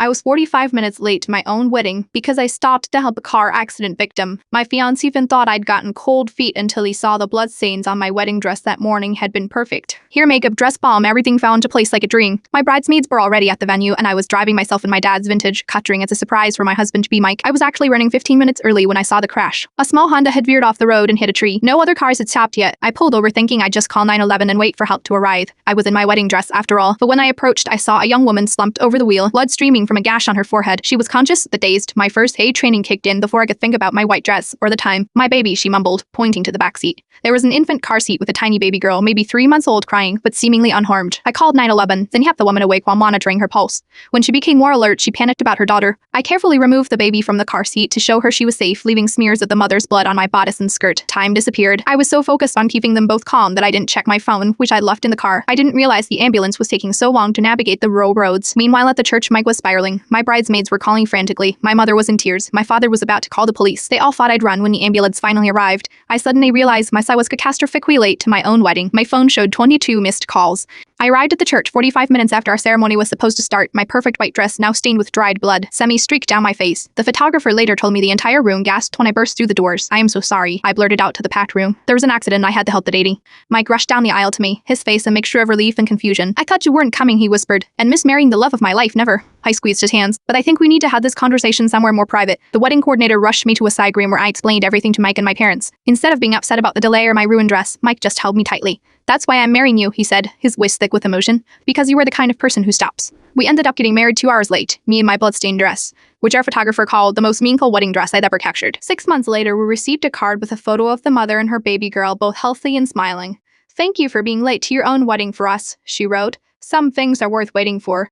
I was 45 minutes late to my own wedding because I stopped to help a car accident victim. My fiancé even thought I'd gotten cold feet until he saw the bloodstains on my wedding dress that morning had been perfect. Hair, makeup, dress, balm, everything fell into place like a dream. My bridesmaids were already at the venue, and I was driving myself in my dad's vintage Cutring as a surprise for my husband-to-be Mike. I was actually running 15 minutes early when I saw the crash. A small Honda had veered off the road and hit a tree. No other cars had stopped yet. I pulled over thinking I'd just call 911 and wait for help to arrive. I was in my wedding dress after all, but when I approached, I saw a young woman slumped over the wheel, blood streaming from a gash on her forehead. She was conscious but dazed. My first aid training kicked in before I could think about my white dress or the time. "My baby," she mumbled, pointing to the back seat. There was an infant car seat with a tiny baby girl, maybe 3 months old, crying, but seemingly unharmed. I called 911, then kept the woman awake while monitoring her pulse. When she became more alert, she panicked about her daughter. I carefully removed the baby from the car seat to show her she was safe, leaving smears of the mother's blood on my bodice and skirt. Time disappeared. I was so focused on keeping them both calm that I didn't check my phone, which I'd left in the car. I didn't realize the ambulance was taking so long to navigate the rural roads. Meanwhile, at the church, Mike was spiraling. My bridesmaids were calling frantically. My mother was in tears. My father was about to call the police. They all thought I'd run when the ambulance finally arrived. I suddenly realized my son was catastrophically late to my own wedding. My phone showed 22 missed calls. I arrived at the church 45 minutes after our ceremony was supposed to start, my perfect white dress now stained with dried blood, semi-streaked down my face. The photographer later told me the entire room gasped when I burst through the doors. "I am so sorry," I blurted out to the packed room. "There was an accident, I had to help the lady." Mike rushed down the aisle to me, his face a mixture of relief and confusion. "I thought you weren't coming," he whispered, "and Miss marrying the love of my life, never." I squeezed his hands. "But I think we need to have this conversation somewhere more private." The wedding coordinator rushed me to a side room where I explained everything to Mike and my parents. Instead of being upset about the delay or my ruined dress, Mike just held me tightly. "That's why I'm marrying you," he said, his voice thick with emotion. "Because you are the kind of person who stops." We ended up getting married 2 hours late, me in my bloodstained dress, which our photographer called the most meaningful wedding dress I'd ever captured. 6 months later, we received a card with a photo of the mother and her baby girl, both healthy and smiling. "Thank you for being late to your own wedding for us," she wrote. "Some things are worth waiting for."